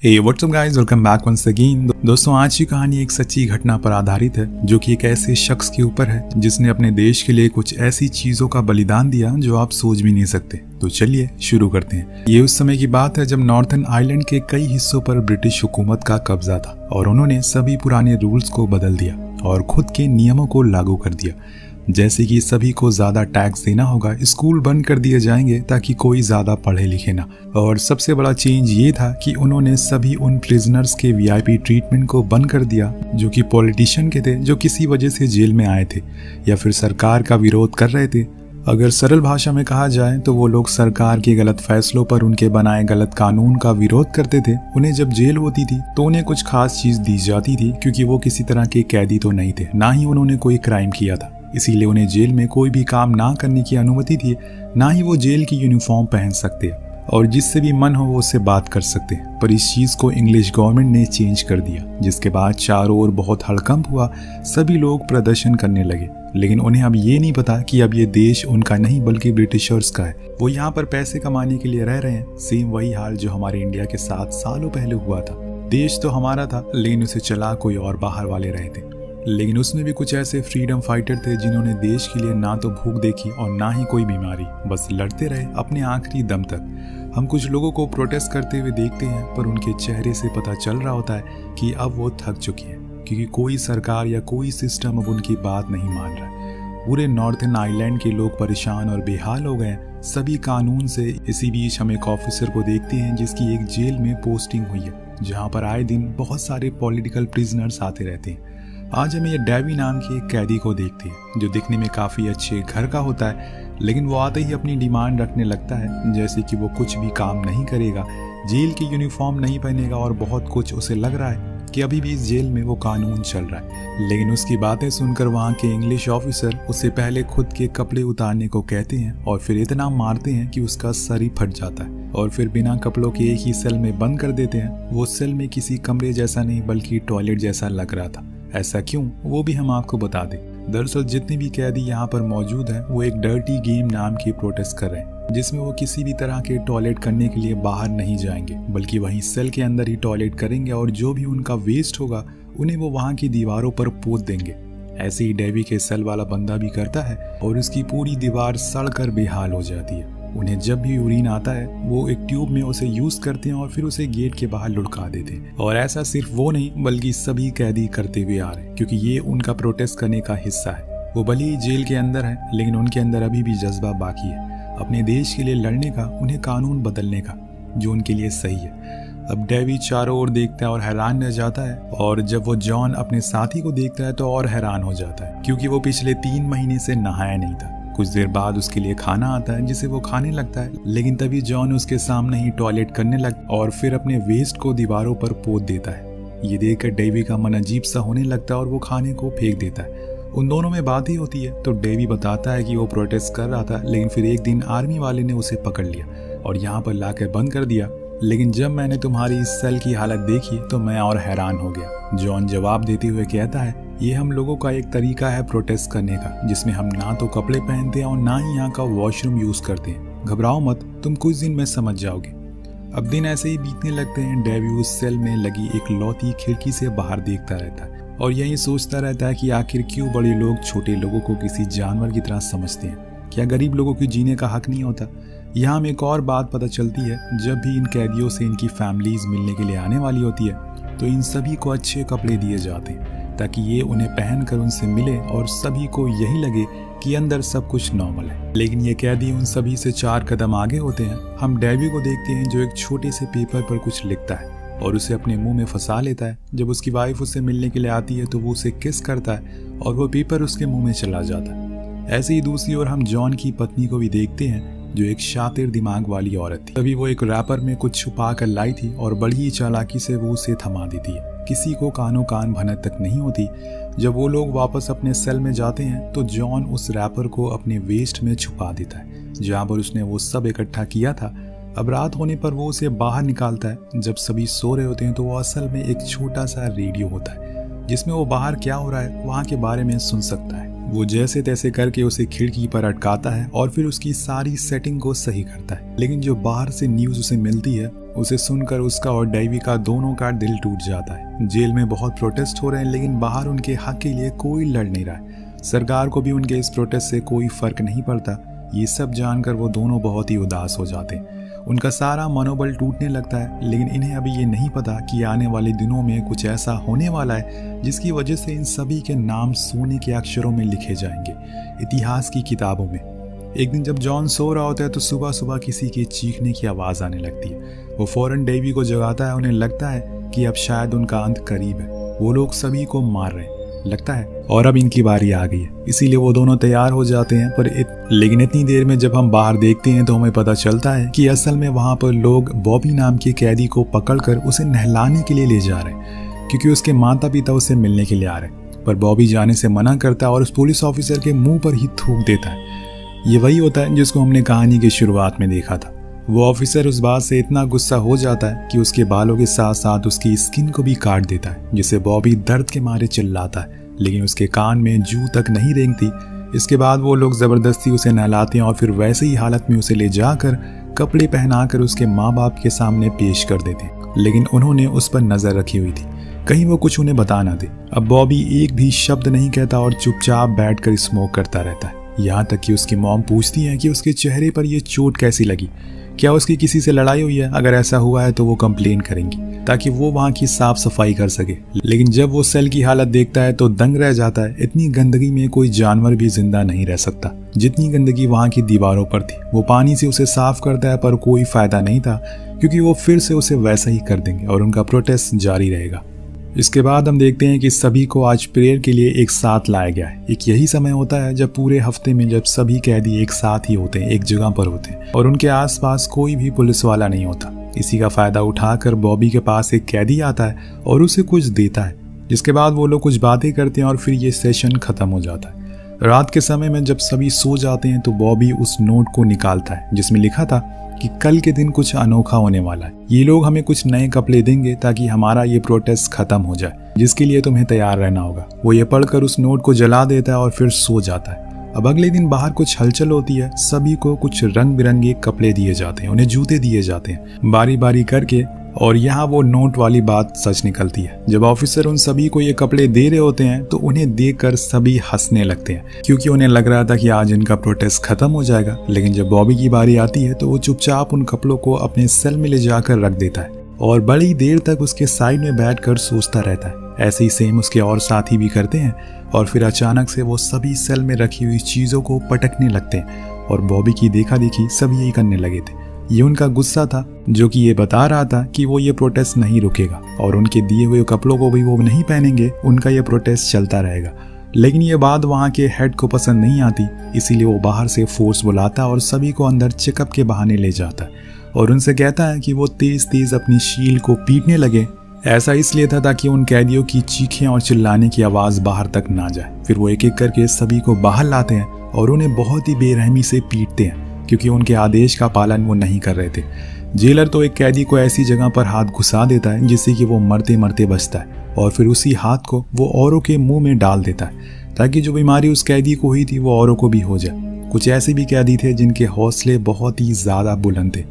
हे what's up guys, welcome back once again. दोस्तों, आज की कहानी एक सच्ची घटना पर आधारित है जो कि एक ऐसे शख्स के ऊपर है जिसने अपने देश के लिए कुछ ऐसी चीजों का बलिदान दिया जो आप सोच भी नहीं सकते। तो चलिए शुरू करते हैं। ये उस समय की बात है जब नॉर्थर्न आयरलैंड के कई हिस्सों पर ब्रिटिश हुकूमत का कब्जा था और उन्होंने सभी पुराने रूल्स को बदल दिया और खुद के नियमों को लागू कर दिया। जैसे कि सभी को ज्यादा टैक्स देना होगा, स्कूल बंद कर दिए जाएंगे ताकि कोई ज्यादा पढ़े लिखे ना। और सबसे बड़ा चेंज ये था कि उन्होंने सभी उन प्रिजनर्स के वीआईपी ट्रीटमेंट को बंद कर दिया जो कि पॉलिटिशियन के थे, जो किसी वजह से जेल में आए थे या फिर सरकार का विरोध कर रहे थे। अगर सरल भाषा में कहा जाए तो वो लोग सरकार के गलत फैसलों पर उनके बनाए गलत कानून का विरोध करते थे। उन्हें जब जेल होती थी तो उन्हें कुछ खास चीज दी जाती थी क्योंकि वो किसी तरह के कैदी तो नहीं थे, ना ही उन्होंने कोई क्राइम किया था। इसीलिए उन्हें जेल में कोई भी काम ना करने की अनुमति थी, ना ही वो जेल की यूनिफॉर्म पहन सकते हैं और जिससे भी मन हो वो उससे बात कर सकते हैं। पर इस चीज को इंग्लिश गवर्नमेंट ने चेंज कर दिया, जिसके बाद चारों ओर बहुत हड़कंप हुआ। सभी लोग प्रदर्शन करने लगे, लेकिन उन्हें अब ये नहीं पता कि अब ये देश उनका नहीं बल्कि ब्रिटिशर्स का है। वो यहाँ पर पैसे कमाने के लिए रह रहे हैं। सेम वही हाल जो हमारे इंडिया के 7 सालों पहले हुआ था। देश तो हमारा था, लेकिन उसे चला कोई और बाहर वाले रहे थे। लेकिन उसमें भी कुछ ऐसे फ्रीडम फाइटर थे जिन्होंने देश के लिए ना तो भूख देखी और ना ही कोई बीमारी, बस लड़ते रहे अपने आखिरी दम तक। हम कुछ लोगों को प्रोटेस्ट करते हुए देखते हैं, पर उनके चेहरे से पता चल रहा होता है कि अब वो थक चुकी हैं, क्योंकि कोई सरकार या कोई सिस्टम अब उनकी बात नहीं मान रहा है। पूरे नॉर्थर्न आयरलैंड के लोग परेशान और बेहाल हो गए सभी कानून से। इसी बीच हम एक ऑफिसर को देखते हैं जिसकी एक जेल में पोस्टिंग हुई है, जहाँ पर आए दिन बहुत सारे पॉलिटिकल प्रिजनर्स आते रहते हैं। आज हम ये डेवी नाम के एक कैदी को देखते हैं जो दिखने में काफ़ी अच्छे घर का होता है, लेकिन वो आते ही अपनी डिमांड रखने लगता है, जैसे कि वो कुछ भी काम नहीं करेगा, जेल की यूनिफॉर्म नहीं पहनेगा और बहुत कुछ उसे लग रहा है कि अभी भी इस जेल में वो कानून चल रहा है। लेकिन उसकी बातें सुनकर वहाँ के इंग्लिश ऑफिसर उससे पहले खुद के कपड़े उतारने को कहते हैं और फिर इतना मारते हैं कि उसका सर ही फट जाता है और फिर बिना कपड़ों के एक ही सेल में बंद कर देते हैं। वो सेल में किसी कमरे जैसा नहीं बल्कि टॉयलेट जैसा लग रहा था। ऐसा क्यों, वो भी हम आपको बता दें। दरअसल जितने भी कैदी यहाँ पर मौजूद हैं वो एक डर्टी गेम नाम की प्रोटेस्ट कर रहे हैं, जिसमें वो किसी भी तरह के टॉयलेट करने के लिए बाहर नहीं जाएंगे, बल्कि वहीं सेल के अंदर ही टॉयलेट करेंगे और जो भी उनका वेस्ट होगा उन्हें वो वहाँ की दीवारों पर पोत देंगे। ऐसे ही डेवी के सेल वाला बंदा भी करता है और उसकी पूरी दीवार सड़कर बेहाल हो जाती है। उन्हें जब भी यूरिन आता है वो एक ट्यूब में उसे यूज करते हैं और फिर उसे गेट के बाहर लुढ़का देते हैं। और ऐसा सिर्फ वो नहीं बल्कि सभी कैदी करते हुए आ रहे हैं, क्योंकि ये उनका प्रोटेस्ट करने का हिस्सा है। वो भले ही जेल के अंदर है, लेकिन उनके अंदर अभी भी जज्बा बाकी है अपने देश के लिए लड़ने का, उन्हें कानून बदलने का जो उनके लिए सही है। अब डेवी चारों ओर देखता है और हैरान रह जाता है, और जब वो जॉन अपने साथी को देखता है तो और हैरान हो जाता है, क्योंकि वो पिछले 3 महीने से नहाया नहीं था। कुछ देर बाद उसके लिए खाना आता है जिसे वो खाने लगता है, लेकिन तभी जॉन उसके सामने ही टॉयलेट करने लगता और फिर अपने वेस्ट को दीवारों पर पोत देता है। ये देखकर डेवी का मन अजीब सा होने लगता है और वो खाने को फेंक देता है। उन दोनों में बात ही होती है तो डेवी बताता है कि वो प्रोटेस्ट कर रहा था, लेकिन फिर एक दिन आर्मी वाले ने उसे पकड़ लिया और यहाँ पर लाकर बंद कर दिया। लेकिन जब मैंने तुम्हारी इस सेल की हालत देखी तो मैं और हैरान हो गया। जॉन जवाब देते हुए कहता है, ये हम लोगों का एक तरीका है प्रोटेस्ट करने का, जिसमें हम ना तो कपड़े पहनते हैं और ना ही यहाँ का वॉशरूम यूज करते हैं। घबराओ मत, तुम कुछ दिन में समझ जाओगे। अब दिन ऐसे ही बीतने लगते हैं। डेवी उस सेल में लगी एक लौती खिड़की से बाहर देखता रहता है और यही सोचता रहता है कि आखिर क्यों बड़े लोग छोटे लोगों को किसी जानवर की तरह समझते हैं। क्या गरीब लोगों को जीने का हक नहीं होता? यहाँ हमें एक और बात पता चलती है, जब भी इन कैदियों से इनकी फैमिलीज मिलने के लिए आने वाली होती है तो इन सभी को अच्छे कपड़े दिए जाते हैं ताकि ये उन्हें पहनकर उनसे मिले और सभी को यही लगे कि अंदर सब कुछ नॉर्मल है। लेकिन ये कैदी उन सभी से 4 कदम आगे होते हैं। हम डेवी को देखते हैं जो एक छोटे से पेपर पर कुछ लिखता है और उसे अपने मुंह में फंसा लेता है। जब उसकी वाइफ उससे मिलने के लिए आती है तो वो उसे किस करता है और वो पेपर उसके मुंह में चला जाता है। ऐसे ही दूसरी ओर हम जॉन की पत्नी को भी देखते हैं जो एक शातिर दिमाग वाली औरत थी। तभी वो एक रैपर में कुछ छुपा कर लाई थी और बड़ी चालाकी से वो उसे थमा देती है। किसी को कानो कान भनक तक नहीं होती। जब वो लोग वापस अपने सेल में जाते हैं तो जॉन उस रैपर को अपने वेस्ट में छुपा देता है जहाँ पर उसने वो सब इकट्ठा किया था। अब रात होने पर वो उसे बाहर निकालता है। जब सभी सो रहे होते हैं तो वो असल में एक छोटा सा रेडियो होता है जिसमें वो बाहर क्या हो रहा है वहाँ के बारे में सुन सकता है। वो जैसे तैसे करके उसे खिड़की पर अटकाता है और फिर उसकी सारी सेटिंग को सही करता है। लेकिन जो बाहर से न्यूज उसे मिलती है उसे सुनकर उसका और डेवी का दोनों का दिल टूट जाता है। जेल में बहुत प्रोटेस्ट हो रहे हैं लेकिन बाहर उनके हक के लिए कोई लड़ नहीं रहा है। सरकार को भी उनके इस प्रोटेस्ट से कोई फर्क नहीं पड़ता। ये सब जानकर वो दोनों बहुत ही उदास हो जाते हैं। उनका सारा मनोबल टूटने लगता है, लेकिन इन्हें अभी ये नहीं पता कि आने वाले दिनों में कुछ ऐसा होने वाला है जिसकी वजह से इन सभी के नाम सोने के अक्षरों में लिखे जाएंगे, इतिहास की किताबों में। एक दिन जब जॉन सो रहा होता है तो सुबह सुबह किसी के चीखने की आवाज़ आने लगती है। वो फौरन डेवी को जगाता है। उन्हें लगता है कि अब शायद उनका अंत करीब है। वो लोग सभी को मार रहे हैं लगता है और अब इनकी बारी आ गई है, इसीलिए वो दोनों तैयार हो जाते हैं। लेकिन इतनी देर में जब हम बाहर देखते हैं तो हमें पता चलता है कि असल में वहाँ पर लोग बॉबी नाम के कैदी को पकड़कर उसे नहलाने के लिए ले जा रहे हैं, क्योंकि उसके माता पिता उसे मिलने के लिए आ रहे हैं। पर बॉबी जाने से मना करता है और उस पुलिस ऑफिसर के मुंह पर ही थूक देता है। ये वही होता है जिसको हमने कहानी की शुरुआत में देखा था। वो ऑफिसर उस बात से इतना गुस्सा हो जाता है कि उसके बालों के साथ साथ उसकी स्किन को भी काट देता है, जिससे बॉबी दर्द के मारे चिल्लाता है, लेकिन उसके कान में जू तक नहीं रेंगती। इसके बाद वो लोग जबरदस्ती उसे नहलाते हैं और फिर वैसे ही हालत में उसे ले जाकर कपड़े पहनाकर उसके माँ बाप के सामने पेश कर देते हैं। लेकिन उन्होंने उस पर नजर रखी हुई थी, कहीं वो कुछ उन्हें बता ना दे। अब बॉबी एक भी शब्द नहीं कहता और चुपचाप बैठकर स्मोक करता रहता है। यहाँ तक कि उसकी मॉम पूछती है कि उसके चेहरे पर ये चोट कैसी लगी, क्या उसकी किसी से लड़ाई हुई है? अगर ऐसा हुआ है तो वो कंप्लेन करेंगी ताकि वो वहाँ की साफ सफाई कर सके। लेकिन जब वो सेल की हालत देखता है तो दंग रह जाता है। इतनी गंदगी में कोई जानवर भी जिंदा नहीं रह सकता जितनी गंदगी वहाँ की दीवारों पर थी। वो पानी से उसे साफ करता है पर कोई फायदा नहीं था, क्योंकि वो फिर से उसे वैसा ही कर देंगे और उनका प्रोटेस्ट जारी रहेगा। इसके बाद हम देखते हैं कि सभी को आज प्रेयर के लिए एक साथ लाया गया है। एक यही समय होता है जब पूरे हफ्ते में जब सभी कैदी एक साथ ही होते हैं, एक जगह पर होते हैं और उनके आसपास कोई भी पुलिस वाला नहीं होता। इसी का फायदा उठाकर बॉबी के पास एक कैदी आता है और उसे कुछ देता है, जिसके बाद वो लोग कुछ बातें करते हैं और फिर ये सेशन खत्म हो जाता है। रात के समय में जब सभी सो जाते हैं तो बॉबी उस नोट को निकालता है जिसमें लिखा था कि कल के दिन कुछ अनोखा होने वाला है। ये लोग हमें कुछ नए कपड़े देंगे ताकि हमारा ये प्रोटेस्ट खत्म हो जाए, जिसके लिए तुम्हें तैयार रहना होगा। वो ये पढ़कर उस नोट को जला देता है और फिर सो जाता है। अब अगले दिन बाहर कुछ हलचल होती है। सभी को कुछ रंग बिरंगे कपड़े दिए जाते हैं, उन्हें जूते दिए जाते हैं बारी बारी करके। और यहाँ वो नोट वाली बात सच निकलती है। जब ऑफिसर उन सभी को ये कपड़े दे रहे होते हैं तो उन्हें देखकर सभी हंसने लगते हैं, क्योंकि उन्हें लग रहा था कि आज इनका प्रोटेस्ट खत्म हो जाएगा। लेकिन जब बॉबी की बारी आती है तो वो चुपचाप उन कपड़ों को अपने सेल में ले जाकर रख देता है और बड़ी देर तक उसके साइड में बैठकर सोचता रहता है। ऐसे ही सेम उसके और साथी भी करते हैं और फिर अचानक से वो सभी सेल में रखी हुई चीजों को पटकने लगते हैं और बॉबी की देखा देखी सब यही करने लगे थे। ये उनका गुस्सा था जो कि ये बता रहा था कि वो ये प्रोटेस्ट नहीं रुकेगा और उनके दिए हुए कपड़ों को भी वो नहीं पहनेंगे, उनका ये प्रोटेस्ट चलता रहेगा। लेकिन ये बात वहाँ के हेड को पसंद नहीं आती, इसीलिए वो बाहर से फोर्स बुलाता और सभी को अंदर चेकअप के बहाने ले जाता है और उनसे कहता है कि वो तेज तेज अपनी शील को पीटने लगे। ऐसा इसलिए था ताकि उन कैदियों की चीखें और चिल्लाने की आवाज़ बाहर तक ना जाए। फिर वो एक एक करके सभी को बाहर लाते हैं और उन्हें बहुत ही बेरहमी से पीटते हैं, क्योंकि उनके आदेश का पालन वो नहीं कर रहे थे। जेलर तो एक कैदी को ऐसी जगह पर हाथ घुसा देता है जिससे कि वो मरते मरते बचता है और फिर उसी हाथ को वो औरों के मुंह में डाल देता है ताकि जो बीमारी उस कैदी को हुई थी वो औरों को भी हो जाए। कुछ ऐसे भी कैदी थे जिनके हौसले बहुत ही ज़्यादा बुलंद थे,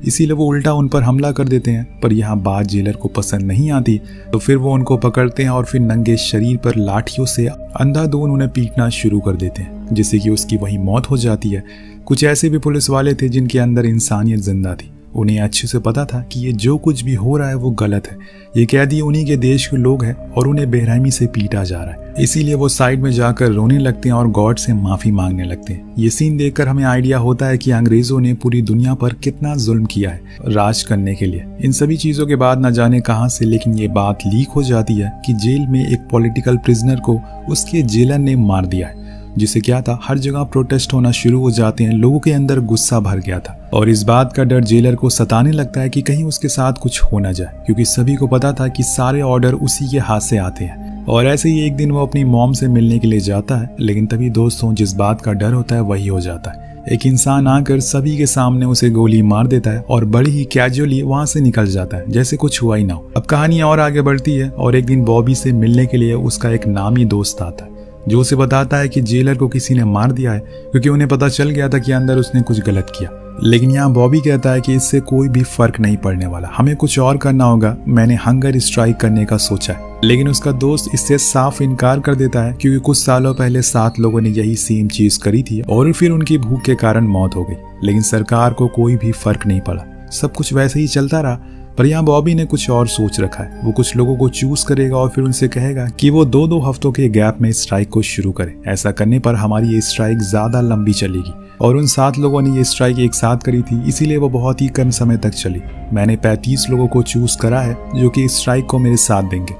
इसीलिए वो उल्टा उन पर हमला कर देते हैं। पर यहाँ बात जेलर को पसंद नहीं आती, तो फिर वो उनको पकड़ते हैं और फिर नंगे शरीर पर लाठियों से अंधाधुंध उन्हें पीटना शुरू कर देते हैं, जिससे कि उसकी वही मौत हो जाती है। कुछ ऐसे भी पुलिस वाले थे जिनके अंदर इंसानियत जिंदा थी। उन्हें अच्छे से पता था कि ये जो कुछ भी हो रहा है वो गलत है। ये कैदी उन्हीं के देश के लोग हैं और उन्हें बेरहमी से पीटा जा रहा है। इसीलिए वो साइड में जाकर रोने लगते हैं और गॉड से माफी मांगने लगते हैं। ये सीन देखकर हमें आइडिया होता है कि अंग्रेजों ने पूरी दुनिया पर कितना जुल्म किया है राज करने के लिए। इन सभी चीजों के बाद न जाने कहां से लेकिन ये बात लीक हो जाती है कि जेल में एक पॉलिटिकल प्रिजनर को उसके जेलर ने मार दिया है, जिससे क्या था हर जगह प्रोटेस्ट होना शुरू हो जाते हैं। लोगों के अंदर गुस्सा भर गया था और इस बात का डर जेलर को सताने लगता है कि कहीं उसके साथ कुछ हो ना जाए, क्योंकि सभी को पता था कि सारे ऑर्डर उसी के हाथ से आते हैं। और ऐसे ही एक दिन वो अपनी मॉम से मिलने के लिए जाता है, लेकिन तभी दोस्तों जिस बात का डर होता है वही हो जाता है। एक इंसान आकर सभी के सामने उसे गोली मार देता है और बड़ी ही कैजुअली वहां से निकल जाता है जैसे कुछ हुआ ही ना हो। अब कहानी और आगे बढ़ती है और एक दिन बॉबी से मिलने के लिए उसका एक नामी दोस्त आता है जो उसे बताता है कि जेलर को किसी ने मार दिया है क्योंकि उन्हें पता चल गया था कि अंदर उसने कुछ गलत किया। लेकिन यहाँ बॉबी कहता है कि इससे कोई भी फर्क नहीं पड़ने वाला, हमें कुछ और करना होगा, मैंने हंगर स्ट्राइक करने का सोचा है। लेकिन उसका दोस्त इससे साफ इनकार कर देता है क्योंकि कुछ सालों पहले 7 लोगों ने यही सेम चीज करी थी और फिर उनकी भूख के कारण मौत हो गई। लेकिन सरकार को कोई भी फर्क नहीं पड़ा, सब कुछ वैसे ही चलता रहा। पर यहाँ बॉबी ने कुछ और सोच रखा है। वो कुछ लोगों को चूज करेगा और फिर उनसे कहेगा कि वो 2-2 हफ्तों के गैप में स्ट्राइक को शुरू करे। ऐसा करने पर हमारी ये स्ट्राइक ज्यादा लंबी चलेगी। और उन 7 लोगों ने ये स्ट्राइक एक साथ करी थी, इसीलिए वो बहुत ही कम समय तक चली। मैंने 35 लोगों को चूज करा है जो कि इस स्ट्राइक को मेरे साथ देंगे।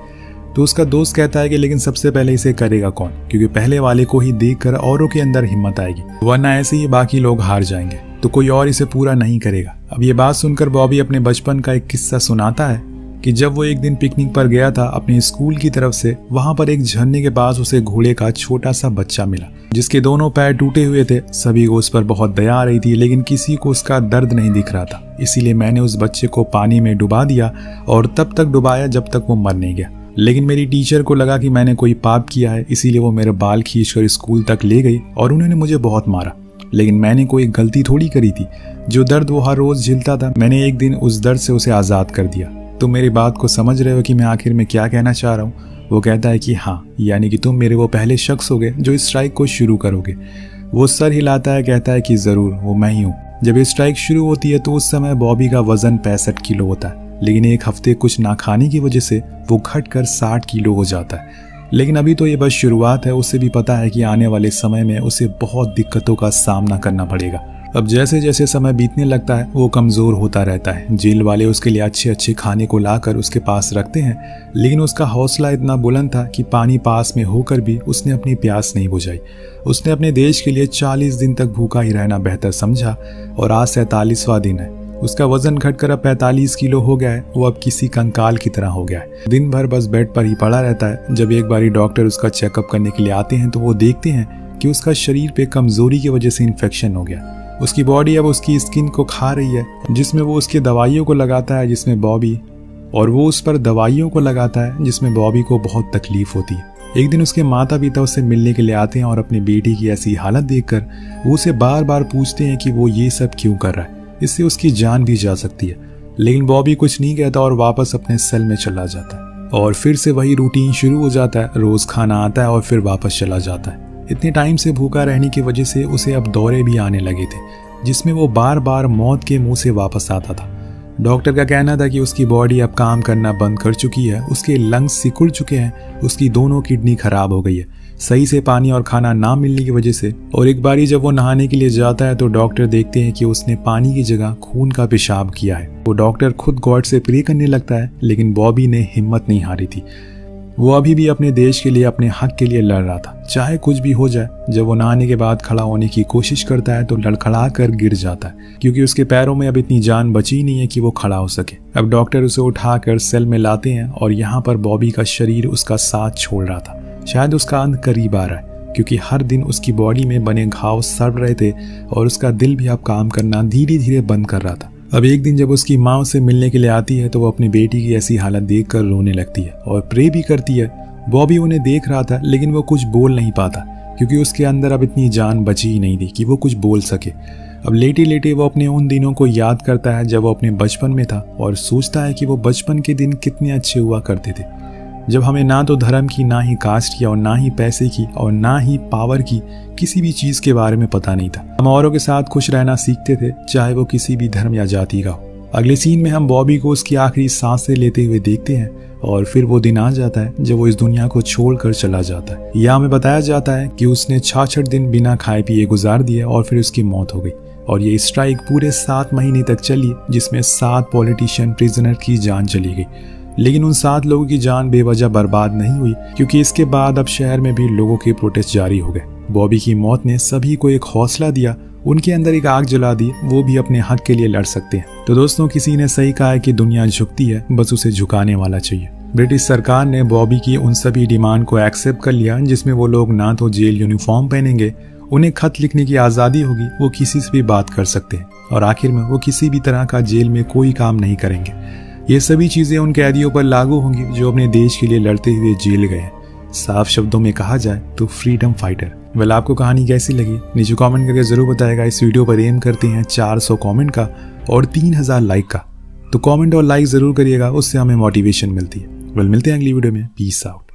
तो उसका दोस्त कहता है कि लेकिन सबसे पहले इसे करेगा कौन, क्योंकि पहले वाले को ही देखकर औरों के अंदर हिम्मत आएगी, वरना ऐसे ही बाकी लोग हार जाएंगे तो कोई और इसे पूरा नहीं करेगा। अब ये बात सुनकर बॉबी अपने बचपन का एक किस्सा सुनाता है कि जब वो एक दिन पिकनिक पर गया था अपने स्कूल की तरफ से, वहां पर एक झरने के पास उसे घोड़े का छोटा सा बच्चा मिला जिसके दोनों पैर टूटे हुए थे। सभी को उस पर बहुत दया आ रही थी, लेकिन किसी को उसका दर्द नहीं दिख रहा था। इसीलिए मैंने उस बच्चे को पानी में डुबा दिया और तब तक डुबाया जब तक वो मर नहीं गया। लेकिन मेरी टीचर को लगा कि मैंने कोई पाप किया है, इसीलिए वो मेरे बाल खींचकर स्कूल तक ले गई और उन्होंने मुझे बहुत मारा। लेकिन मैंने कोई गलती थोड़ी करी थी। जो दर्द वो हर रोज झेलता था, मैंने एक दिन उस दर्द से उसे आजाद कर दिया। तुम मेरी बात को समझ रहे हो कि मैं आखिर में क्या कहना चाह रहा हूँ? वो कहता है कि हाँ, यानी कि तुम मेरे वो पहले शख्स होगे जो इस स्ट्राइक को शुरू करोगे। वो सर हिलाता है, कहता है कि जरूर, वो मैं ही हूँ। जब ये स्ट्राइक शुरू होती है तो उस समय बॉबी का वजन 65 किलो होता है, लेकिन एक हफ्ते कुछ ना खाने की वजह से वो घटकर 60 किलो हो जाता है। लेकिन अभी तो ये बस शुरुआत है, उसे भी पता है कि आने वाले समय में उसे बहुत दिक्कतों का सामना करना पड़ेगा। अब जैसे जैसे समय बीतने लगता है वो कमज़ोर होता रहता है। जेल वाले उसके लिए अच्छे अच्छे खाने को लाकर उसके पास रखते हैं, लेकिन उसका हौसला इतना बुलंद था कि पानी पास में होकर भी उसने अपनी प्यास नहीं बुझाई। उसने अपने देश के लिए 40 दिन तक भूखा ही रहना बेहतर समझा और आज 47वां दिन है। उसका वजन घटकर अब 45 किलो हो गया है। वो अब किसी कंकाल की तरह हो गया है, दिन भर बस बेड पर ही पड़ा रहता है। जब एक बारी डॉक्टर उसका चेकअप करने के लिए आते हैं तो वो देखते हैं कि उसका शरीर पे कमजोरी की वजह से इन्फेक्शन हो गया। उसकी बॉडी अब उसकी स्किन को खा रही है, जिसमें वो उसके दवाइयों को लगाता है, जिसमें बॉबी और वो उस पर दवाइयों को लगाता है जिसमें बॉबी को बहुत तकलीफ होती है। एक दिन उसके माता पिता उससे मिलने के लिए आते हैं और अपनी बेटी की ऐसी हालत देखकर वो उसे बार बार पूछते हैं कि वो ये सब क्यों कर रहा है, इससे उसकी जान भी जा सकती है। लेकिन बॉबी कुछ नहीं कहता और वापस अपने सेल में चला जाता है और फिर से वही रूटीन शुरू हो जाता है। रोज खाना आता है और फिर वापस चला जाता है। इतने टाइम से भूखा रहने की वजह से उसे अब दौरे भी आने लगे थे, जिसमें वो बार बार मौत के मुंह से वापस आता था। डॉक्टर का कहना था कि उसकी बॉडी अब काम करना बंद कर चुकी है, उसके लंग्स सिकुड़ चुके हैं, उसकी दोनों किडनी खराब हो गई है सही से पानी और खाना ना मिलने की वजह से। और एक बारी जब वो नहाने के लिए जाता है तो डॉक्टर देखते हैं कि उसने पानी की जगह खून का पेशाब किया है। वो डॉक्टर खुद गॉड से प्रे करने लगता है, लेकिन बॉबी ने हिम्मत नहीं हारी थी। वो अभी भी अपने देश के लिए, अपने हक के लिए लड़ रहा था, चाहे कुछ भी हो जाए। जब वो नहाने के बाद खड़ा होने की कोशिश करता है तो लड़खड़ा कर गिर जाता है, क्योंकि उसके पैरों में अब इतनी जान बची नहीं है कि वो खड़ा हो सके। अब डॉक्टर उसे उठाकर सेल में लाते हैं और यहाँ पर बॉबी का शरीर उसका साथ छोड़ रहा था। शायद उसका अंत करीब आ रहा है, क्योंकि हर दिन उसकी बॉडी में बने घाव सड़ रहे थे और उसका दिल भी अब काम करना धीरे धीरे बंद कर रहा था। अब एक दिन जब उसकी माँ उसे मिलने के लिए आती है तो वो अपनी बेटी की ऐसी हालत देखकर रोने लगती है और प्रे भी करती है। बॉबी उन्हें देख रहा था, लेकिन वो कुछ बोल नहीं पाता, क्योंकि उसके अंदर अब इतनी जान बची ही नहीं थी कि वो कुछ बोल सके। अब लेटे लेटे वो अपने उन दिनों को याद करता है जब वो अपने बचपन में था और सोचता है कि वो बचपन के दिन कितने अच्छे हुआ करते थे, जब हमें ना तो धर्म की, ना ही कास्ट की और ना ही पैसे की और ना ही पावर की किसी भी चीज के बारे में पता नहीं था। हम औरों के साथ खुश रहना सीखते थे, चाहे वो किसी भी धर्म या जाति का हो। अगले सीन में हम बॉबी को उसकी आखिरी सांसें लेते हुए देखते हैं और फिर वो दिन आ जाता है जब वो इस दुनिया को छोड़कर चला जाता है। यह हमें बताया जाता है कि उसने 66 दिन बिना खाए पिए गुजार दिए और फिर उसकी मौत हो गई। और ये स्ट्राइक पूरे 7 महीने तक चली, जिसमें 7 पॉलिटिशियन प्रिजनर की जान चली गई। लेकिन उन 7 लोगों की जान बेवजह बर्बाद नहीं हुई, क्योंकि इसके बाद अब शहर में भी लोगों के प्रोटेस्ट जारी हो गए। बॉबी की मौत ने सभी को एक हौसला दिया, उनके अंदर एक आग जला दी, वो भी अपने हक के लिए लड़ सकते हैं। तो दोस्तों, किसी ने सही कहा है कि दुनिया झुकती है, बस उसे झुकाने वाला चाहिए। ब्रिटिश सरकार ने बॉबी की उन सभी डिमांड को एक्सेप्ट कर लिया, जिसमें वो लोग ना तो जेल यूनिफॉर्म पहनेंगे, उन्हें खत लिखने की आज़ादी होगी, वो किसी से भी बात कर सकते हैं और आखिर में वो किसी भी तरह का जेल में कोई काम नहीं करेंगे। ये सभी चीजें उन कैदियों पर लागू होंगी जो अपने देश के लिए लड़ते हुए जेल गए हैं। साफ शब्दों में कहा जाए तो फ्रीडम फाइटर। वेल, आपको कहानी कैसी लगी नीचे कमेंट करके जरूर बताएगा। इस वीडियो पर एम करते हैं 400 कमेंट का और 3000 लाइक का, तो कमेंट और लाइक जरूर करिएगा, उससे हमें मोटिवेशन मिलती है। वेल, मिलते हैं अगली वीडियो में। Peace out.